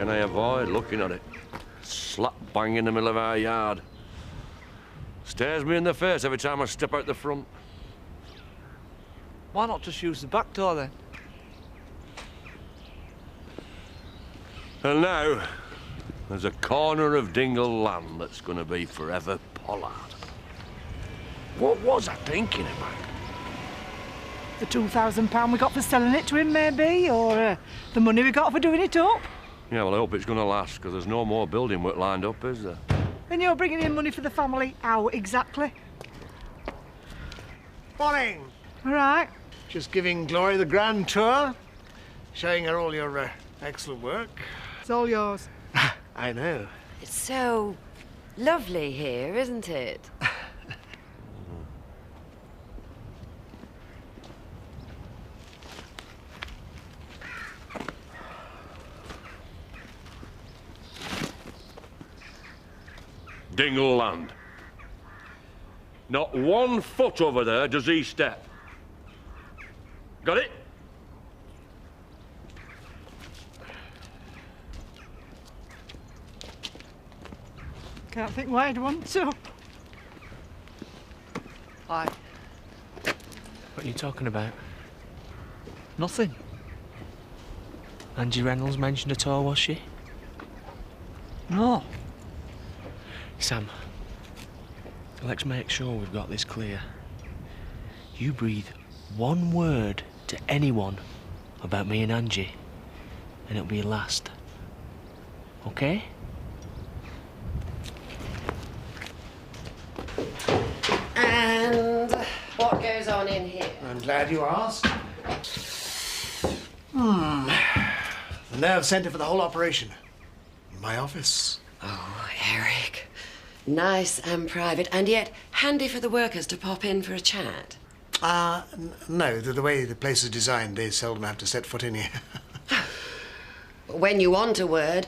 can I avoid looking at it? Slap bang in the middle of our yard. Stares me in the face every time I step out the front. Why not just use the back door then? And now, there's a corner of Dingle land that's going to be forever pollard. What was I thinking about? The £2,000 we got for selling it to him, maybe, or the money we got for doing it up. Yeah, well, I hope it's going to last, because there's no more building work lined up, is there? And you're bringing in money for the family. How exactly? Morning. All right. Just giving Glory the grand tour, showing her all your excellent work. It's all yours. I know. It's so lovely here, isn't it? Dingle land. Not 1 foot over there does he step. Got it? Can't think why I'd want to. Aye. What are you talking about? Nothing. Angie Reynolds mentioned at all, was she? No. Sam, let's make sure we've got this clear. You breathe 1 word to anyone about me and Angie, and it'll be your last. Okay? And what goes on in here? I'm glad you asked. The nerve centre for the whole operation. In my office. Oh, Eric. Nice and private, and yet handy for the workers to pop in for a chat. No, the way the place is designed, they seldom have to set foot in here. When you want a word,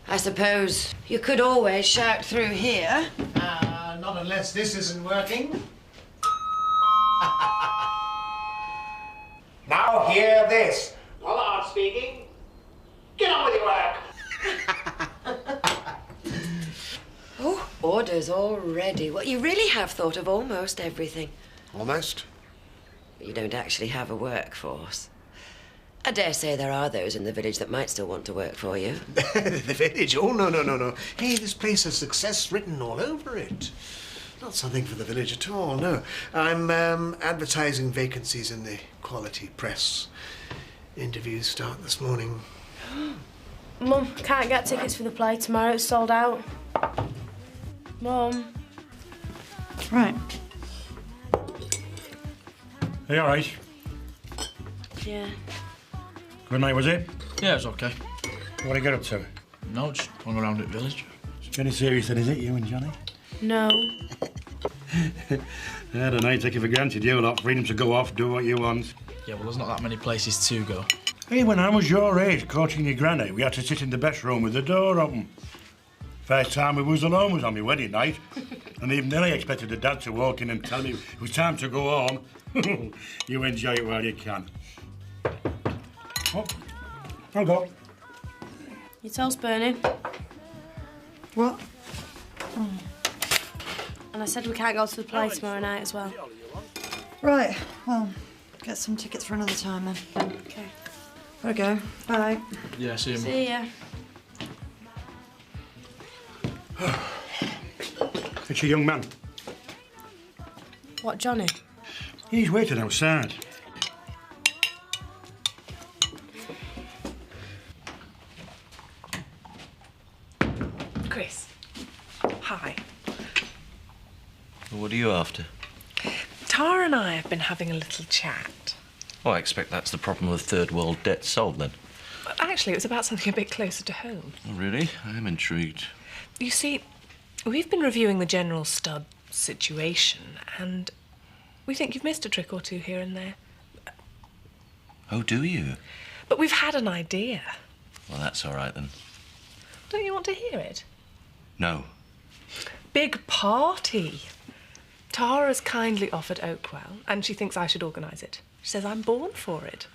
I suppose you could always shout through here. Not unless this isn't working. Now hear this. Pollard speaking. Get on with your work. Oh, orders already. Well, you really have thought of almost everything. Almost. But you don't actually have a workforce. I dare say there are those in the village that might still want to work for you. The village? Oh, no. Hey, this place has success written all over it. Not something for the village at all, no. I'm advertising vacancies in the quality press. Interviews start this morning. Mum, can't get tickets for the play tomorrow. It's sold out. Mum. Right. Are you all right? Yeah. Good night, was it? Yeah, it's okay. What did you get up to? No, just hung around at village. Any serious then, is it, you and Johnny? No. I don't know, I take it for granted, you lot. Freedom to go off, do what you want. Yeah, well, there's not that many places to go. Hey, when I was your age, coaching your granny, we had to sit in the best room with the door open. First time we was alone was on my wedding night. And even then I expected the dad to walk in and tell me it was time to go home. You enjoy it while you can. Oh, I'll go. Your toast burning. What? And I said we can't go to the play tomorrow night as well. Right, well, get some tickets for another time then. Okay. Gotta go. Bye. Yeah, see you. See ya. It's a young man. What, Johnny? He's waiting outside. Chris. Hi. What are you after? Tara and I have been having a little chat. Oh, I expect that's the problem with third world debt solved, then. Actually, it was about something a bit closer to home. Oh, really? I am intrigued. You see, we've been reviewing the general stud situation, and we think you've missed a trick or two here and there. Oh, do you? But we've had an idea. Well, that's all right, then. Don't you want to hear it? No. Big party. Tara's kindly offered Oakwell, and she thinks I should organise it. She says I'm born for it.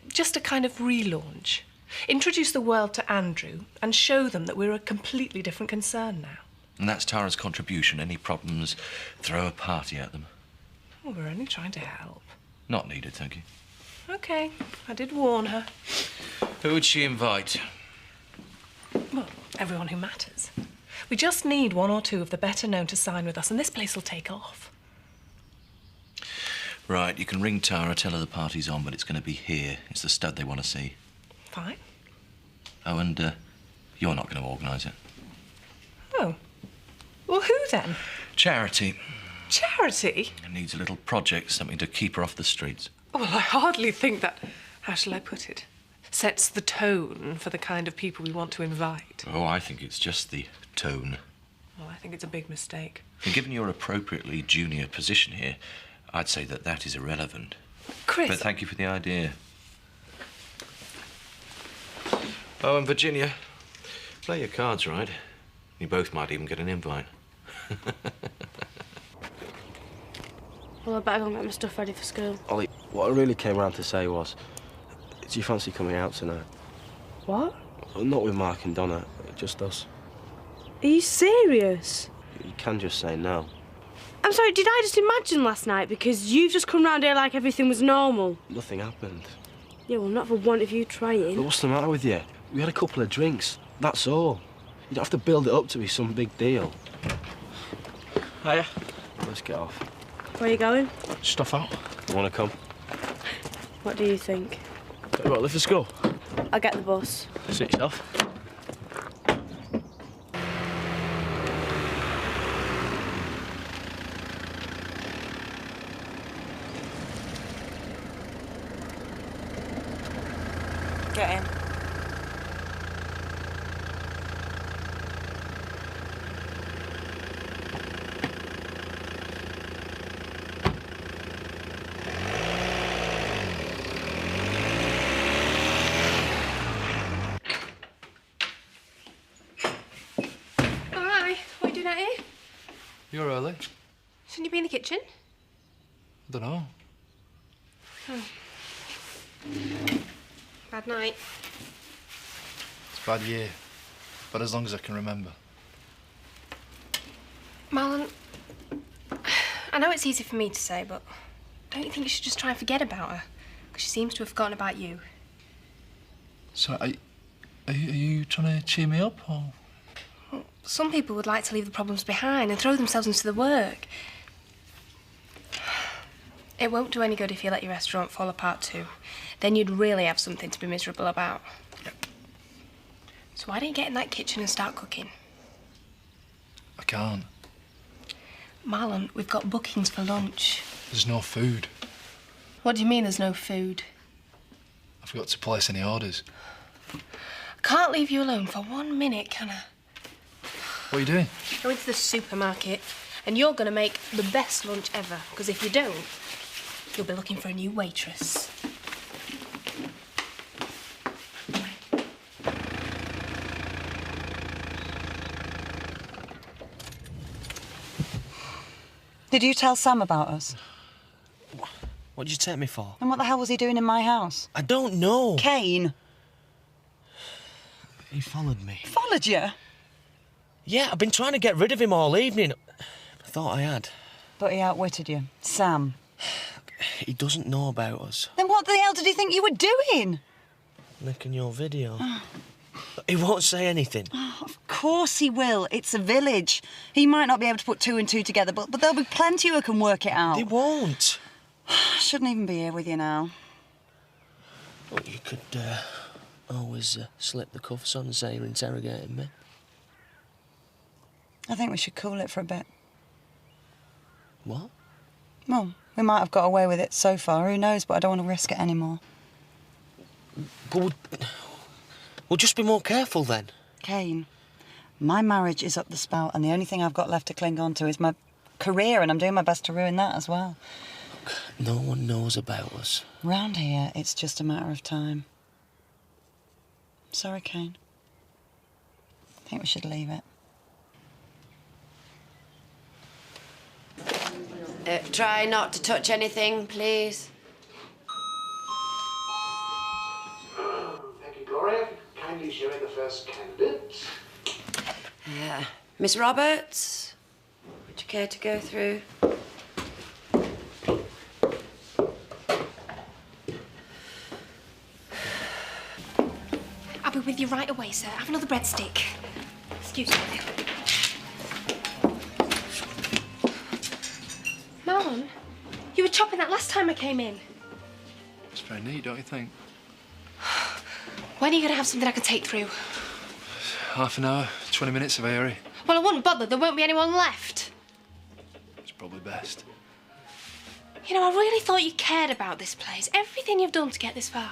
Just a kind of relaunch. Introduce the world to Andrew and show them that we're a completely different concern now. And that's Tara's contribution. Any problems, throw a party at them. Well, we're only trying to help. Not needed, thank you. OK, I did warn her. Who would she invite? Well, everyone who matters. We just need one or two of the better known to sign with us, and this place will take off. Right, you can ring Tara, tell her the party's on, but it's going to be here. It's the stud they want to see. Fine. Oh, and you're not going to organise it. Oh. Well, who then? Charity. Charity? It needs a little project, something to keep her off the streets. Well, I hardly think that, how shall I put it, sets the tone for the kind of people we want to invite. Oh, I think it's just the tone. Well, I think it's a big mistake. And given your appropriately junior position here, I'd say that that is irrelevant. Chris... But thank you for the idea. Oh, and Virginia, play your cards right. You both might even get an invite. Well, I better go and get my stuff ready for school. Ollie, what I really came round to say was, do you fancy coming out tonight? What? Well, not with Mark and Donna, just us. Are you serious? You can just say no. I'm sorry, did I just imagine last night? Because you've just come round here like everything was normal. Nothing happened. Yeah, well, not for want of you trying. But what's the matter with you? We had a couple of drinks, that's all. You don't have to build it up to be some big deal. Hiya. Let's get off. Where are you going? Stuff out. You want to come? What do you think? Right, let's go. I'll get the bus. Sit yourself. Get in. You're early. Shouldn't you be in the kitchen? I don't know. Oh. Bad night. It's a bad year, but as long as I can remember. Marlon, I know it's easy for me to say, but don't you think you should just try and forget about her? Because she seems to have forgotten about you. So, are you trying to cheer me up, or...? Well, some people would like to leave the problems behind and throw themselves into the work. It won't do any good if you let your restaurant fall apart too. Then you'd really have something to be miserable about. Yep. So why don't you get in that kitchen and start cooking? I can't. Marlon, we've got bookings for lunch. There's no food. What do you mean there's no food? I forgot to place any orders. I can't leave you alone for 1 minute, can I? What are you doing? Go into the supermarket and you're going to make the best lunch ever. Because if you don't, you'll be looking for a new waitress. Did you tell Sam about us? What did you take me for? And what the hell was he doing in my house? I don't know. Kane? He followed me. Followed you? Yeah, I've been trying to get rid of him all evening. I thought I had. But he outwitted you. Sam. He doesn't know about us. Then what the hell did he think you were doing? Making your video. He won't say anything. Oh, of course he will. It's a village. He might not be able to put 2 and 2 together, but there'll be plenty who can work it out. He won't. I shouldn't even be here with you now. Well, you could always slip the cuffs on and say you're interrogating me. I think we should cool it for a bit. What? Well, we might have got away with it so far, who knows, but I don't want to risk it anymore. But we'll just be more careful then. Kane, my marriage is up the spout and the only thing I've got left to cling on to is my career, and I'm doing my best to ruin that as well. Look, no one knows about us. Round here, it's just a matter of time. Sorry, Kane. I think we should leave it. Try not to touch anything, please. Thank you, Gloria. kindly show in the first candidate. Miss Roberts, would you care to go through? I'll be with you right away, sir. Have another breadstick. Excuse me. Marlon, you were chopping that last time I came in. It's very neat, don't you think? When are you going to have something I can take through? Half an hour, 20 minutes if I hurry. Well, I wouldn't bother. There won't be anyone left. It's probably best. You know, I really thought you cared about this place. Everything you've done to get this far.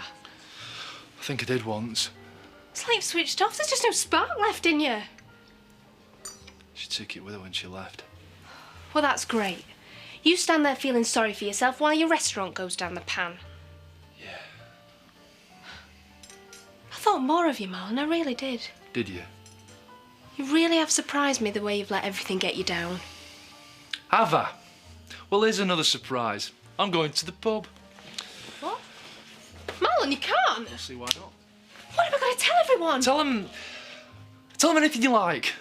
I think I did once. It's like you've switched off. There's just no spark left in you. She took it with her when she left. Well, that's great. You stand there feeling sorry for yourself while your restaurant goes down the pan. Yeah. I thought more of you, Marlon. I really did. Did you? You really have surprised me the way you've let everything get you down. Have I? Well, here's another surprise. I'm going to the pub. What? Marlon, you can't. We'll see why not. What am I going to tell everyone? Tell them anything you like.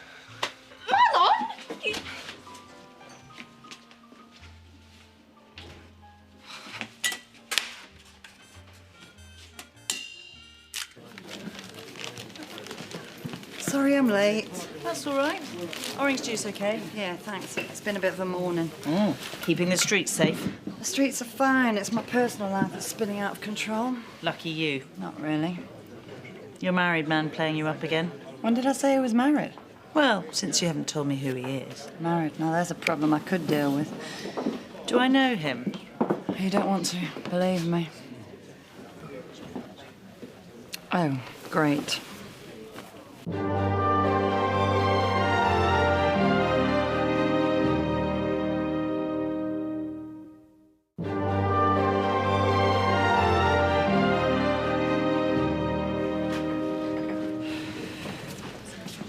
Marlon! You... Sorry I'm late. That's all right. Orange juice okay? Yeah, thanks. It's been a bit of a morning. Keeping the streets safe? The streets are fine. It's my personal life that's spinning out of control. Lucky you. Not really. Your married man playing you up again? When did I say I was married? Well, since you haven't told me who he is. Married. Now, there's a problem I could deal with. Do I know him? You don't want to, believe me. Oh, great.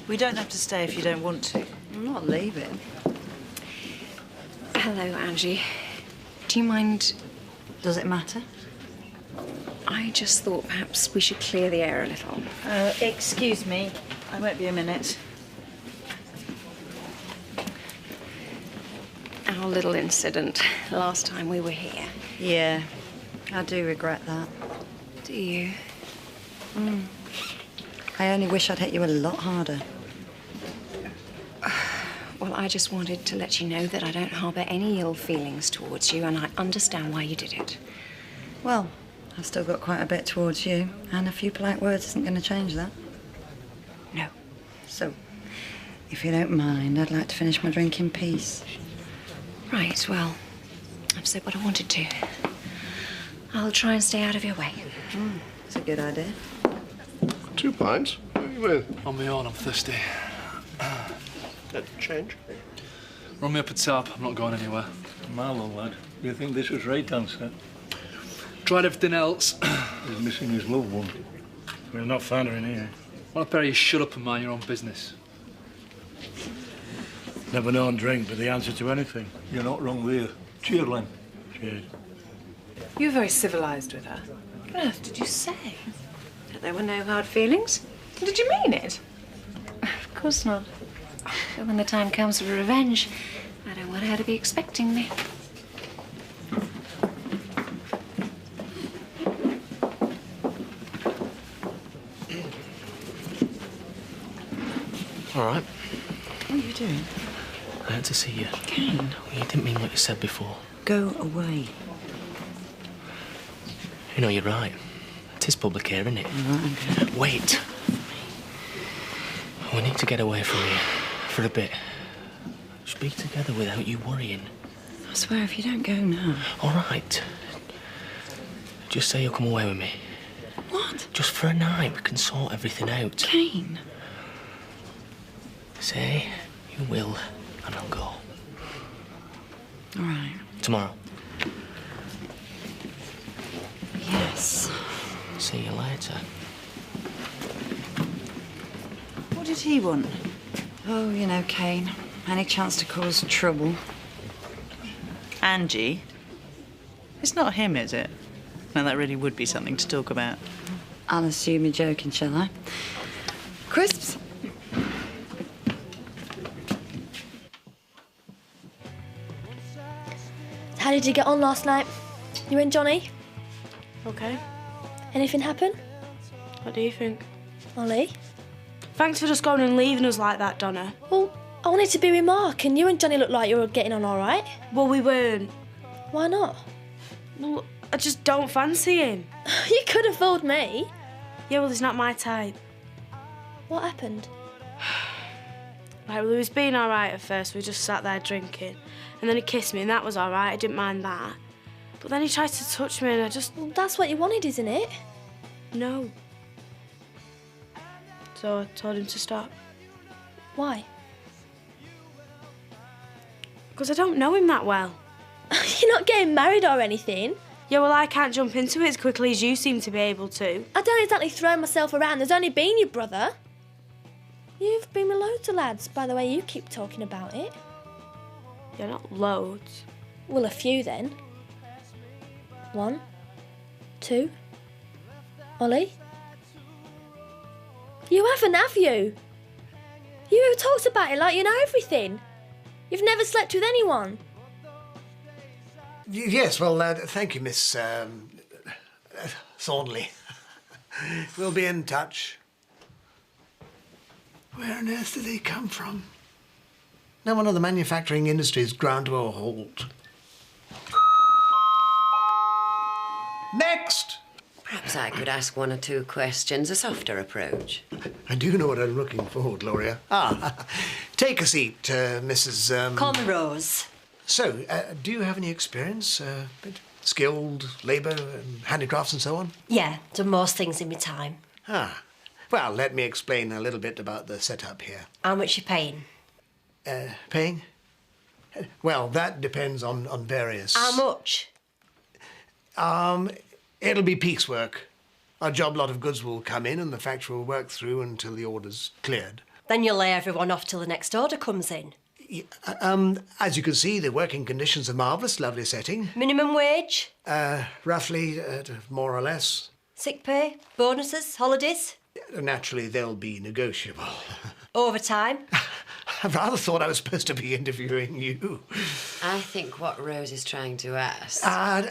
We don't have to stay if you don't want to. I'm not leaving. Hello, Angie. Do you mind... Does it matter? I just thought perhaps we should clear the air a little. Excuse me. I won't be a minute. Our little incident last time we were here. Yeah, I do regret that. Do you? I only wish I'd hit you a lot harder. Well, I just wanted to let you know that I don't harbour any ill feelings towards you, and I understand why you did it. Well, I've still got quite a bit towards you, and a few polite words isn't going to change that. No. So, if you don't mind, I'd like to finish my drink in peace. Right, well, I've said what I wanted to. I'll try and stay out of your way. It's a good idea. 2 pints? Who are you with? On my own, I'm thirsty. Change? Run me up a tab. I'm not going anywhere. Marlon, lad, do you think this was right answer? Tried everything else. He's missing his loved one. We'll not find her in here. Why don't you shut up and mind your own business? Never known drink, but the answer to anything. You're not wrong there. Cheer, Len. Cheers. You were very civilised with her. What on earth did you say? That there were no hard feelings? Did you mean it? Of course not. But when the time comes for revenge, I don't want her to be expecting me. All right. What are you doing? I had to see you. Kane. Well, you didn't mean what you said before. Go away. You know, you're right. It is public here, isn't it? All right, okay. Wait. We need to get away from here for a bit. Just be together without you worrying. I swear, if you don't go now... All right. Just say you'll come away with me. What? Just for a night. We can sort everything out. Kane. Say you will, and I'll go. All right. Tomorrow. Yes. See you later. What did he want? Oh, you know, Kane. Any chance to cause trouble. Angie? It's not him, is it? Now, that really would be something to talk about. I'll assume you're joking, shall I? crisps. How did you get on last night? You and Johnny? Okay. Anything happen? What do you think? Ollie? Thanks for just going and leaving us like that, Donna. Well, I wanted to be with Mark, and you and Johnny looked like you were getting on all right. Well, we weren't. Why not? Well, I just don't fancy him. You could have fooled me. Yeah, well, he's not my type. What happened? Right, well, he was being all right at first. We just sat there drinking. And then he kissed me, and that was all right. I didn't mind that. But then he tried to touch me, and I just... Well, that's what you wanted, isn't it? No. So I told him to stop. Why? Because I don't know him that well. You're not getting married or anything. Yeah, well, I can't jump into it as quickly as you seem to be able to. I don't exactly throw myself around. There's only been your brother. You've been with loads of lads, by the way you keep talking about it. Yeah, not loads. Well, a few then. 1, 2. Ollie? You haven't, have you? You talked about it like you know everything. You've never slept with anyone. Yes, well, thank you, Miss Thornley. We'll be in touch. Where on earth do they come from? No one of the manufacturing industry's ground to a halt. Next! Perhaps I could ask 1 or 2 questions, a softer approach. I do know what I'm looking for, Gloria. Take a seat, Mrs. Call me Rose. So, do you have any experience? Skilled labour and handicrafts and so on? Yeah, done most things in my time. Well, let me explain a little bit about the setup here. How much you paying? Paying? Well, that depends on various... How much? It'll be piecework. A job lot of goods will come in and the factory will work through until the order's cleared. Then you'll lay everyone off till the next order comes in. As you can see, the working conditions are marvellous, lovely setting. Minimum wage? Roughly, more or less. Sick pay? Bonuses? Holidays? Naturally, they'll be negotiable. Overtime? I rather thought I was supposed to be interviewing you. I think what Rose is trying to ask... I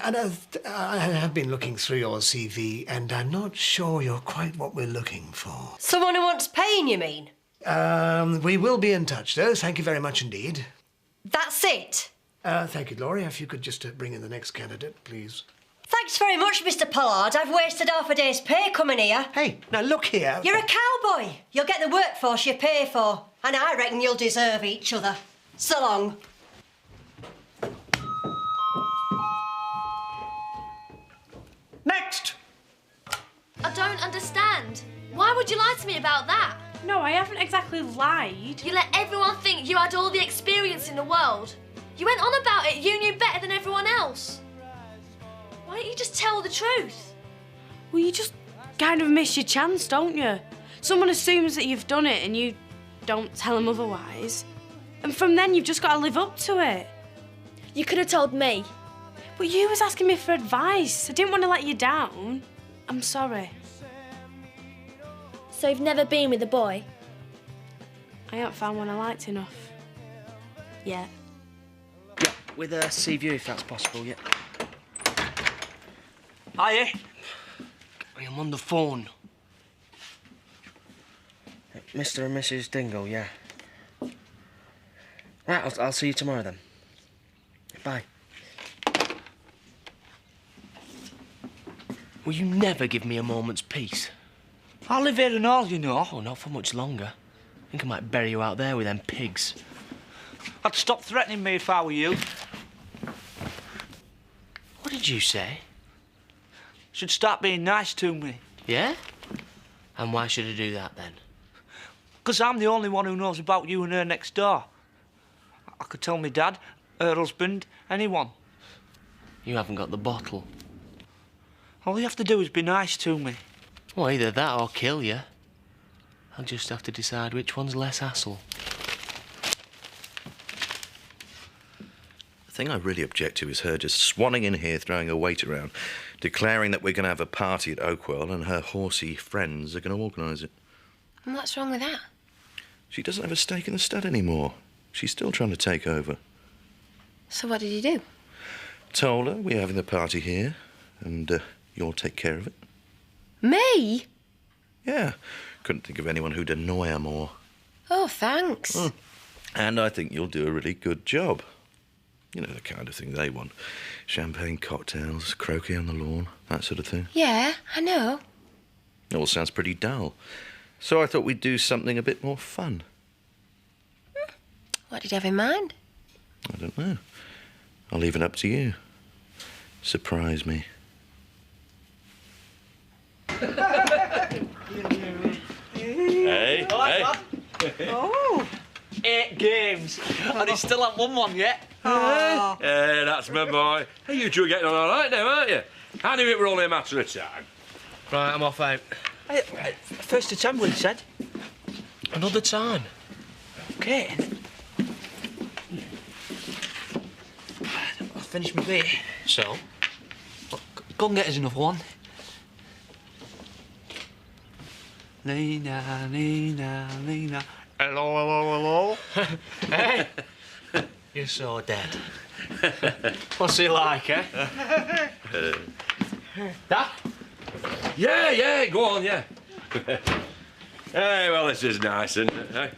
have been looking through your CV, and I'm not sure you're quite what we're looking for. Someone who wants paying, you mean? We will be in touch, though. Thank you very much indeed. That's it? Thank you, Gloria. If you could just bring in the next candidate, please. Thanks very much, Mr. Pollard. I've wasted half a day's pay coming here. Hey, now look here. You're a cowboy. You'll get the workforce you pay for. And I reckon you'll deserve each other. So long. Next! I don't understand. Why would you lie to me about that? No, I haven't exactly lied. You let everyone think you had all the experience in the world. You went on about it, you knew better than everyone else. Why don't you just tell the truth? Well, you just kind of miss your chance, don't you? Someone assumes that you've done it and you don't tell them otherwise. And from then, you've just got to live up to it. You could have told me. But you was asking me for advice. I didn't want to let you down. I'm sorry. So you've never been with a boy? I haven't found one I liked enough. Yet. Yeah, with a sea view if that's possible, yeah. Hiya. I'm on the phone. Mr. and Mrs. Dingle, yeah. Right, I'll see you tomorrow then. Bye. Will you never give me a moment's peace? I live here and all, you know. Oh, not for much longer. I think I might bury you out there with them pigs. I'd stop threatening me if I were you. What did you say? Should start being nice to me. Yeah? And why should I do that then? 'Cause I'm the only one who knows about you and her next door. I could tell my dad, her husband, anyone. You haven't got the bottle. All you have to do is be nice to me. Well, either that or kill you. I'll just have to decide which one's less hassle. The thing I really object to is her just swanning in here, throwing her weight around, declaring that we're going to have a party at Oakwell and her horsey friends are going to organise it. And what's wrong with that? She doesn't have a stake in the stud anymore. She's still trying to take over. So what did you do? Told her we're having the party here, and you'll take care of it. Me? Yeah. Couldn't think of anyone who'd annoy her more. Oh, thanks. And I think you'll do a really good job. You know, the kind of thing they want. Champagne cocktails, croquet on the lawn, that sort of thing. Yeah, I know. It all sounds pretty dull. So I thought we'd do something a bit more fun. What did you have in mind? I don't know. I'll leave it up to you. Surprise me. Hey, hey. Oh. 8 games. And he still haven't won one yet. Oh. Hey, that's my boy. Hey, you two are getting on all right now, aren't you? I knew it were only a matter of time. Right, I'm off out. Hey, first assembly, he said. Another time. Okay. I'll finish my beer. So? Go and get us another one. Nina, Nina, Nina. Hello, hello, hello. Hey, you're so dead. What's he like, eh? Dad? Yeah, go on, yeah. Hey, well, this is nice, isn't it, eh?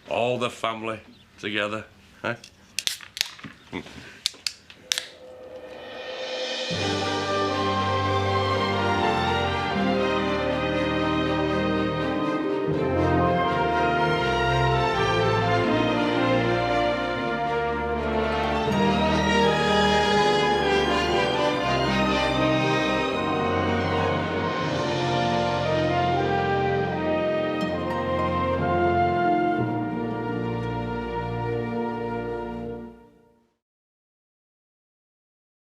All the family together, eh?